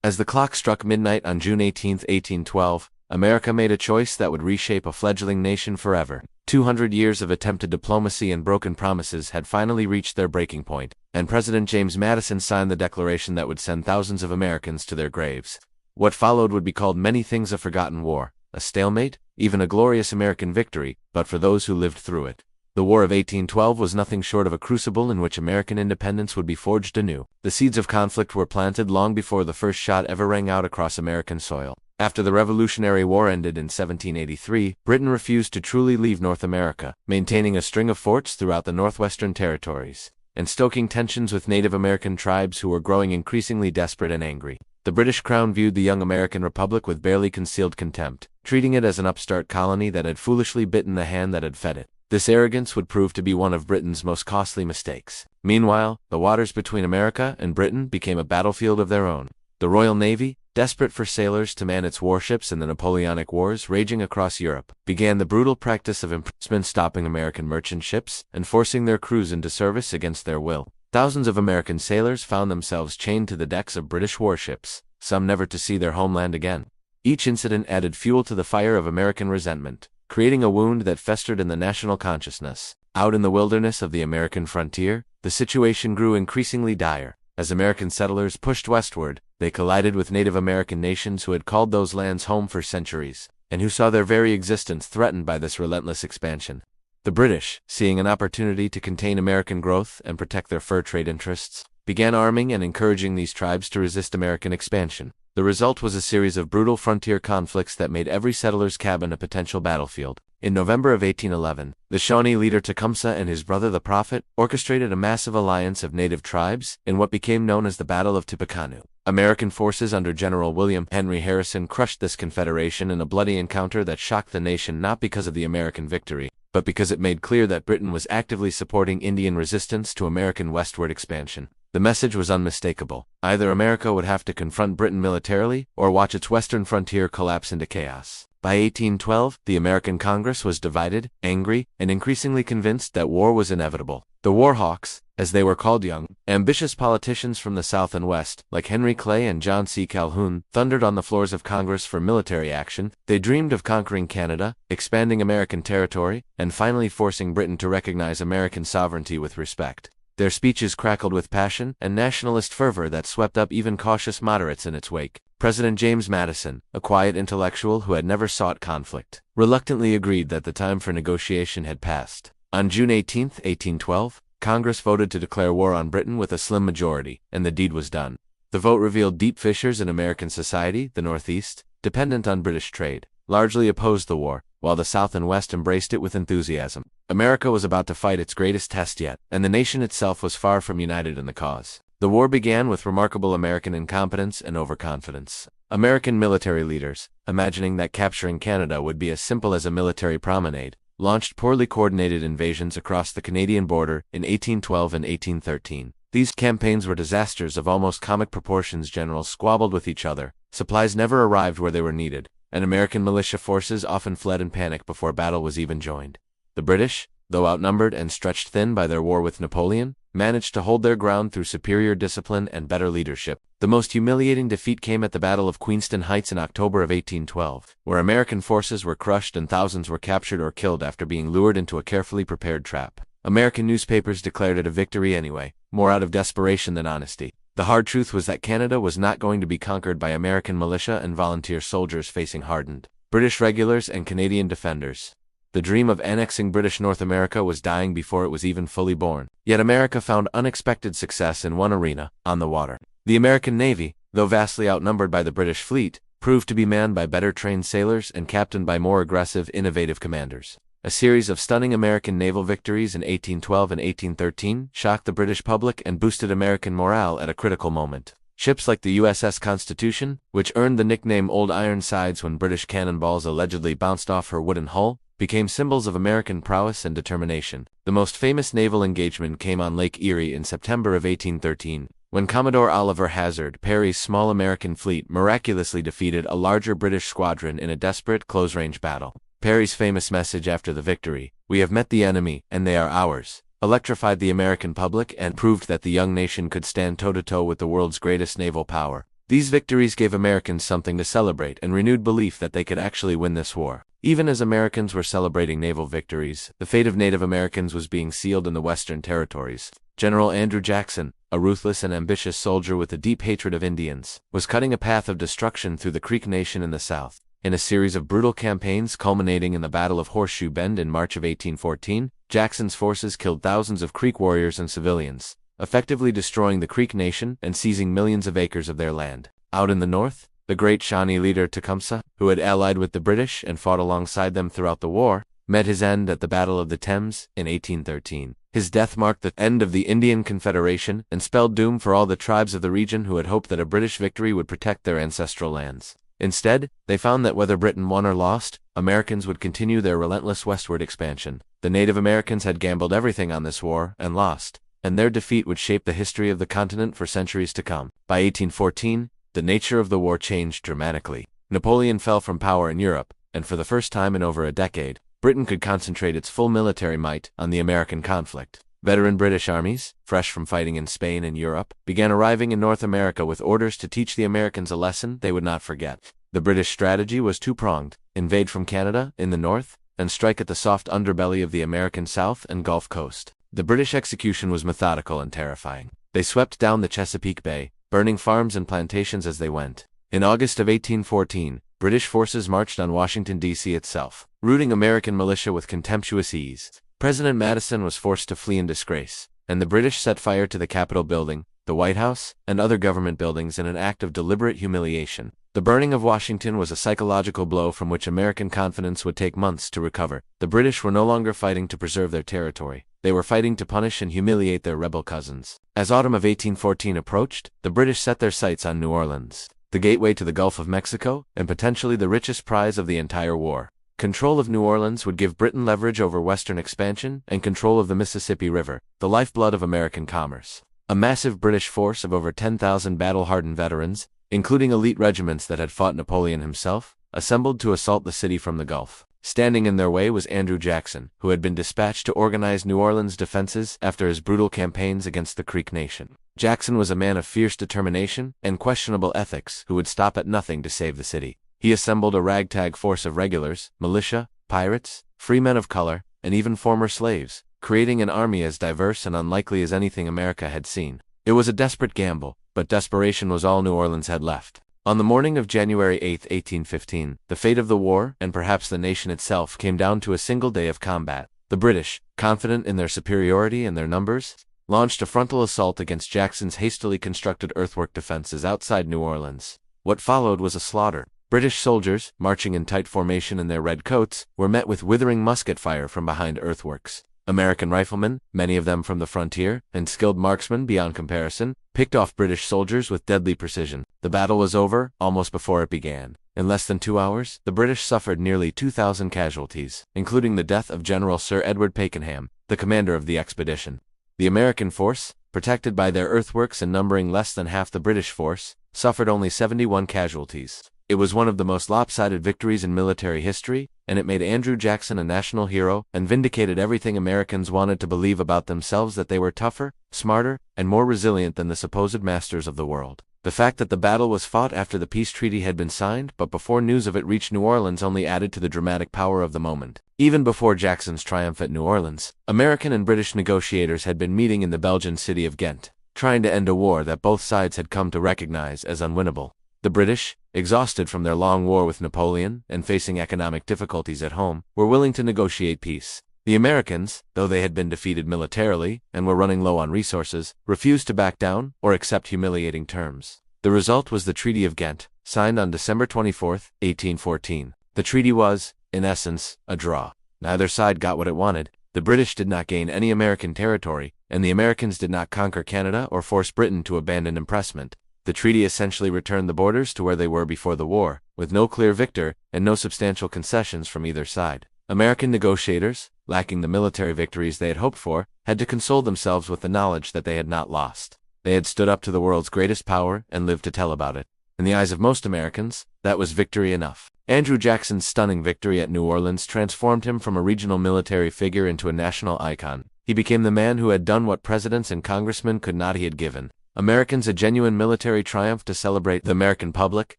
As the clock struck midnight on June 18, 1812, America made a choice that would reshape a fledgling nation forever. 200 years of attempted diplomacy and broken promises had finally reached their breaking point, and President James Madison signed the declaration that would send thousands of Americans to their graves. What followed would be called many things a forgotten war, a stalemate, even a glorious American victory, but for those who lived through it. The War of 1812 was nothing short of a crucible in which American independence would be forged anew. The seeds of conflict were planted long before the first shot ever rang out across American soil. After the Revolutionary War ended in 1783, Britain refused to truly leave North America, maintaining a string of forts throughout the Northwestern Territories, and stoking tensions with Native American tribes who were growing increasingly desperate and angry. The British Crown viewed the young American Republic with barely concealed contempt, treating it as an upstart colony that had foolishly bitten the hand that had fed it. This arrogance would prove to be one of Britain's most costly mistakes. Meanwhile, the waters between America and Britain became a battlefield of their own. The Royal Navy, desperate for sailors to man its warships in the Napoleonic Wars raging across Europe, began the brutal practice of impressment, stopping American merchant ships and forcing their crews into service against their will. Thousands of American sailors found themselves chained to the decks of British warships, some never to see their homeland again. Each incident added fuel to the fire of American resentment, creating a wound that festered in the national consciousness. Out in the wilderness of the American frontier, the situation grew increasingly dire. As American settlers pushed westward, they collided with Native American nations who had called those lands home for centuries, and who saw their very existence threatened by this relentless expansion. The British, seeing an opportunity to contain American growth and protect their fur trade interests, began arming and encouraging these tribes to resist American expansion. The result was a series of brutal frontier conflicts that made every settler's cabin a potential battlefield. In November of 1811, the Shawnee leader Tecumseh and his brother the Prophet orchestrated a massive alliance of native tribes in what became known as the Battle of Tippecanoe. American forces under General William Henry Harrison crushed this confederation in a bloody encounter that shocked the nation not because of the American victory, but because it made clear that Britain was actively supporting Indian resistance to American westward expansion. The message was unmistakable. Either America would have to confront Britain militarily, or watch its western frontier collapse into chaos. By 1812, the American Congress was divided, angry, and increasingly convinced that war was inevitable. The war hawks, as they were called, young, ambitious politicians from the South and West, like Henry Clay and John C. Calhoun, thundered on the floors of Congress for military action. They dreamed of conquering Canada, expanding American territory, and finally forcing Britain to recognize American sovereignty with respect. Their speeches crackled with passion and nationalist fervor that swept up even cautious moderates in its wake. President James Madison, a quiet intellectual who had never sought conflict, reluctantly agreed that the time for negotiation had passed. On June 18, 1812, Congress voted to declare war on Britain with a slim majority, and the deed was done. The vote revealed deep fissures in American society. The Northeast, dependent on British trade, largely opposed the war, while the South and West embraced it with enthusiasm. America was about to fight its greatest test yet, and the nation itself was far from united in the cause. The war began with remarkable American incompetence and overconfidence. American military leaders, imagining that capturing Canada would be as simple as a military promenade, launched poorly coordinated invasions across the Canadian border in 1812 and 1813. These campaigns were disasters of almost comic proportions. Generals squabbled with each other, supplies never arrived where they were needed, and American militia forces often fled in panic before battle was even joined. The British, though outnumbered and stretched thin by their war with Napoleon, managed to hold their ground through superior discipline and better leadership. The most humiliating defeat came at the Battle of Queenston Heights in October of 1812, where American forces were crushed and thousands were captured or killed after being lured into a carefully prepared trap. American newspapers declared it a victory anyway, more out of desperation than honesty. The hard truth was that Canada was not going to be conquered by American militia and volunteer soldiers facing hardened British regulars and Canadian defenders. The dream of annexing British North America was dying before it was even fully born. Yet America found unexpected success in one arena, on the water. The American Navy, though vastly outnumbered by the British fleet, proved to be manned by better trained sailors and captained by more aggressive, innovative commanders. A series of stunning American naval victories in 1812 and 1813 shocked the British public and boosted American morale at a critical moment. Ships like the USS Constitution, which earned the nickname Old Ironsides when British cannonballs allegedly bounced off her wooden hull, became symbols of American prowess and determination. The most famous naval engagement came on Lake Erie in September of 1813, when Commodore Oliver Hazard Perry's small American fleet miraculously defeated a larger British squadron in a desperate close-range battle. Perry's famous message after the victory, "We have met the enemy, and they are ours," electrified the American public and proved that the young nation could stand toe-to-toe with the world's greatest naval power. These victories gave Americans something to celebrate and renewed belief that they could actually win this war. Even as Americans were celebrating naval victories, the fate of Native Americans was being sealed in the Western territories. General Andrew Jackson, a ruthless and ambitious soldier with a deep hatred of Indians, was cutting a path of destruction through the Creek Nation in the South. In a series of brutal campaigns culminating in the Battle of Horseshoe Bend in March of 1814, Jackson's forces killed thousands of Creek warriors and civilians, effectively destroying the Creek Nation and seizing millions of acres of their land. Out in the north, the great Shawnee leader Tecumseh, who had allied with the British and fought alongside them throughout the war, met his end at the Battle of the Thames in 1813. His death marked the end of the Indian Confederation and spelled doom for all the tribes of the region who had hoped that a British victory would protect their ancestral lands. Instead, they found that whether Britain won or lost, Americans would continue their relentless westward expansion. The Native Americans had gambled everything on this war and lost, and their defeat would shape the history of the continent for centuries to come. By 1814, the nature of the war changed dramatically. Napoleon fell from power in Europe, and for the first time in over a decade, Britain could concentrate its full military might on the American conflict. Veteran British armies, fresh from fighting in Spain and Europe, began arriving in North America with orders to teach the Americans a lesson they would not forget. The British strategy was two-pronged: invade from Canada in the north, and strike at the soft underbelly of the American South and Gulf Coast. The British execution was methodical and terrifying. They swept down the Chesapeake Bay, burning farms and plantations as they went. In August of 1814, British forces marched on Washington, D.C. itself, routing American militia with contemptuous ease. President Madison was forced to flee in disgrace, and the British set fire to the Capitol building, the White House, and other government buildings in an act of deliberate humiliation. The burning of Washington was a psychological blow from which American confidence would take months to recover. The British were no longer fighting to preserve their territory. They were fighting to punish and humiliate their rebel cousins. As autumn of 1814 approached, the British set their sights on New Orleans, the gateway to the Gulf of Mexico, and potentially the richest prize of the entire war. Control of New Orleans would give Britain leverage over Western expansion and control of the Mississippi River, the lifeblood of American commerce. A massive British force of over 10,000 battle-hardened veterans, including elite regiments that had fought Napoleon himself, assembled to assault the city from the Gulf. Standing in their way was Andrew Jackson, who had been dispatched to organize New Orleans' defenses after his brutal campaigns against the Creek Nation. Jackson was a man of fierce determination and questionable ethics who would stop at nothing to save the city. He assembled a ragtag force of regulars, militia, pirates, free men of color, and even former slaves, creating an army as diverse and unlikely as anything America had seen. It was a desperate gamble, but desperation was all New Orleans had left. On the morning of January 8, 1815, the fate of the war, and perhaps the nation itself, came down to a single day of combat. The British, confident in their superiority and their numbers, launched a frontal assault against Jackson's hastily constructed earthwork defenses outside New Orleans. What followed was a slaughter. British soldiers, marching in tight formation in their red coats, were met with withering musket fire from behind earthworks. American riflemen, many of them from the frontier, and skilled marksmen beyond comparison, picked off British soldiers with deadly precision. The battle was over almost before it began. In less than 2 hours, the British suffered nearly 2,000 casualties, including the death of General Sir Edward Pakenham, the commander of the expedition. The American force, protected by their earthworks and numbering less than half the British force, suffered only 71 casualties. It was one of the most lopsided victories in military history, and it made Andrew Jackson a national hero and vindicated everything Americans wanted to believe about themselves, that they were tougher, smarter, and more resilient than the supposed masters of the world. The fact that the battle was fought after the peace treaty had been signed but before news of it reached New Orleans only added to the dramatic power of the moment. Even before Jackson's triumph at New Orleans, American and British negotiators had been meeting in the Belgian city of Ghent, trying to end a war that both sides had come to recognize as unwinnable. The British, exhausted from their long war with Napoleon and facing economic difficulties at home, were willing to negotiate peace. The Americans, though they had been defeated militarily and were running low on resources, refused to back down or accept humiliating terms. The result was the Treaty of Ghent, signed on December 24, 1814. The treaty was, in essence, a draw. Neither side got what it wanted. The British did not gain any American territory, and the Americans did not conquer Canada or force Britain to abandon Impressment. The treaty essentially returned the borders to where they were before the war, with no clear victor and no substantial concessions from either side. American negotiators, lacking the military victories they had hoped for, had to console themselves with the knowledge that they had not lost. They had stood up to the world's greatest power and lived to tell about it. In the eyes of most Americans, that was victory enough. Andrew Jackson's stunning victory at New Orleans transformed him from a regional military figure into a national icon. He became the man who had done what presidents and congressmen could not. He had given Americans a genuine military triumph to celebrate. The American public,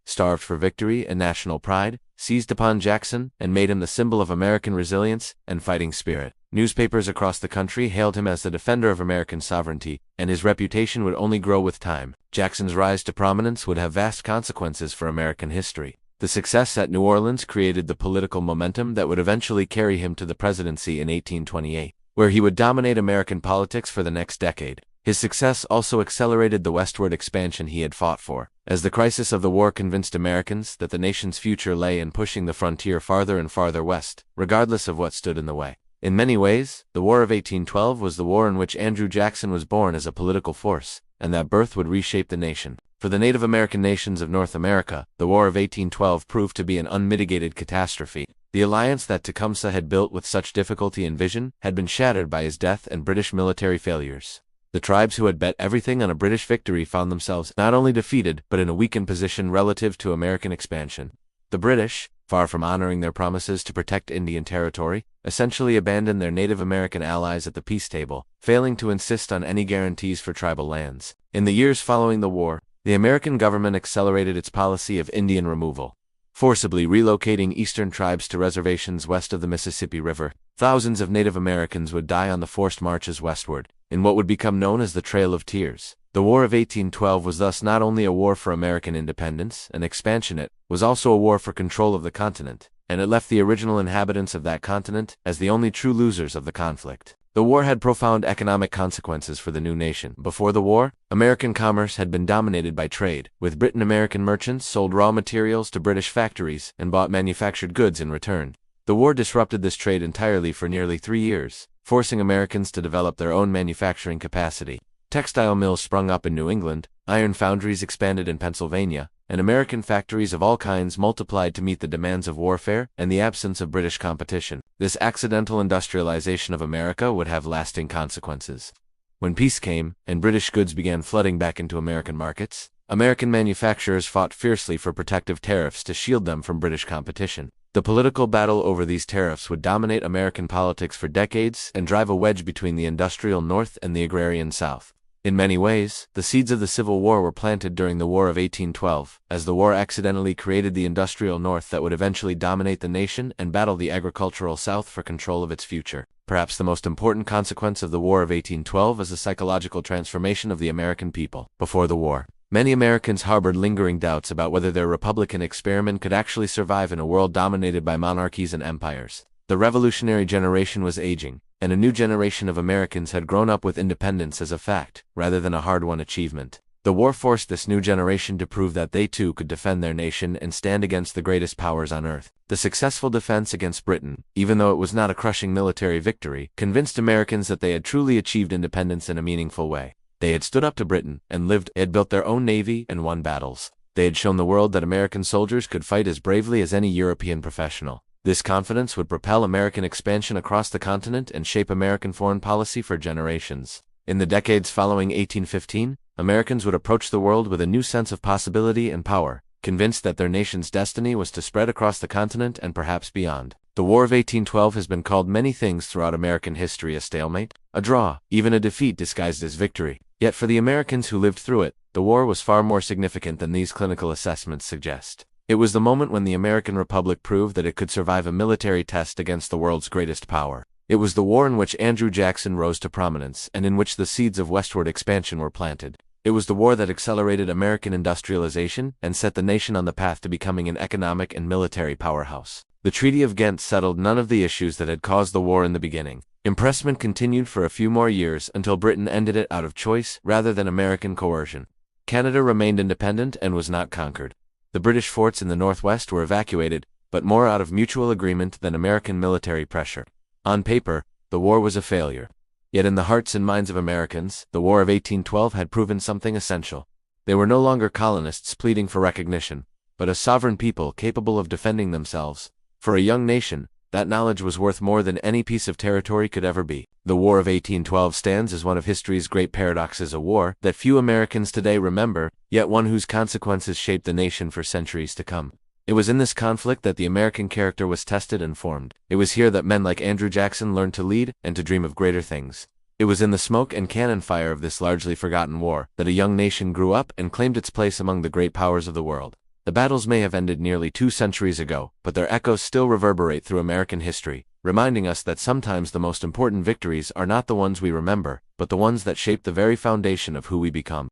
starved for victory and national pride, seized upon Jackson and made him the symbol of American resilience and fighting spirit. Newspapers across the country hailed him as the defender of American sovereignty, and his reputation would only grow with time. Jackson's rise to prominence would have vast consequences for American history. The success at New Orleans created the political momentum that would eventually carry him to the presidency in 1828, where he would dominate American politics for the next decade. His success also accelerated the westward expansion he had fought for, as the crisis of the war convinced Americans that the nation's future lay in pushing the frontier farther and farther west, regardless of what stood in the way. In many ways, the War of 1812 was the war in which Andrew Jackson was born as a political force, and that birth would reshape the nation. For the Native American nations of North America, the War of 1812 proved to be an unmitigated catastrophe. The alliance that Tecumseh had built with such difficulty and vision had been shattered by his death and British military failures. The tribes who had bet everything on a British victory found themselves not only defeated but in a weakened position relative to American expansion. The British, far from honoring their promises to protect Indian territory, essentially abandoned their Native American allies at the peace table, failing to insist on any guarantees for tribal lands. In the years following the war, the American government accelerated its policy of Indian removal, forcibly relocating eastern tribes to reservations west of the Mississippi River. Thousands of Native Americans would die on the forced marches westward, in what would become known as the Trail of Tears. The War of 1812 was thus not only a war for American independence and expansion, it was also a war for control of the continent, and it left the original inhabitants of that continent as the only true losers of the conflict. The war had profound economic consequences for the new nation. Before the war, American commerce had been dominated by trade, with Britain-American merchants sold raw materials to British factories and bought manufactured goods in return. The war disrupted this trade entirely for nearly 3 years, forcing Americans to develop their own manufacturing capacity. Textile mills sprung up in New England, iron foundries expanded in Pennsylvania, and American factories of all kinds multiplied to meet the demands of warfare and the absence of British competition. This accidental industrialization of America would have lasting consequences. When peace came, and British goods began flooding back into American markets, American manufacturers fought fiercely for protective tariffs to shield them from British competition. The political battle over these tariffs would dominate American politics for decades and drive a wedge between the industrial North and the agrarian South. In many ways, the seeds of the Civil War were planted during the War of 1812, as the war accidentally created the industrial North that would eventually dominate the nation and battle the agricultural South for control of its future. Perhaps the most important consequence of the War of 1812 is the psychological transformation of the American people. Before the war, many Americans harbored lingering doubts about whether their Republican experiment could actually survive in a world dominated by monarchies and empires. The revolutionary generation was aging, and a new generation of Americans had grown up with independence as a fact, rather than a hard-won achievement. The war forced this new generation to prove that they too could defend their nation and stand against the greatest powers on earth. The successful defense against Britain, even though it was not a crushing military victory, convinced Americans that they had truly achieved independence in a meaningful way. They had stood up to Britain and had built their own navy and won battles. They had shown the world that American soldiers could fight as bravely as any European professional. This confidence would propel American expansion across the continent and shape American foreign policy for generations. In the decades following 1815, Americans would approach the world with a new sense of possibility and power, convinced that their nation's destiny was to spread across the continent and perhaps beyond. The War of 1812 has been called many things throughout American history: a stalemate, a draw, even a defeat disguised as victory. Yet for the Americans who lived through it, the war was far more significant than these clinical assessments suggest. It was the moment when the American Republic proved that it could survive a military test against the world's greatest power. It was the war in which Andrew Jackson rose to prominence and in which the seeds of westward expansion were planted. It was the war that accelerated American industrialization and set the nation on the path to becoming an economic and military powerhouse. The Treaty of Ghent settled none of the issues that had caused the war in the beginning. Impressment continued for a few more years until Britain ended it out of choice rather than American coercion. Canada remained independent and was not conquered. The British forts in the Northwest were evacuated, but more out of mutual agreement than American military pressure. On paper, the war was a failure. Yet in the hearts and minds of Americans, the War of 1812 had proven something essential. They were no longer colonists pleading for recognition, but a sovereign people capable of defending themselves. For a young nation, that knowledge was worth more than any piece of territory could ever be. The War of 1812 stands as one of history's great paradoxes, a war that few Americans today remember, yet one whose consequences shaped the nation for centuries to come. It was in this conflict that the American character was tested and formed. It was here that men like Andrew Jackson learned to lead and to dream of greater things. It was in the smoke and cannon fire of this largely forgotten war that a young nation grew up and claimed its place among the great powers of the world. The battles may have ended nearly 2 centuries ago, but their echoes still reverberate through American history, reminding us that sometimes the most important victories are not the ones we remember, but the ones that shape the very foundation of who we become.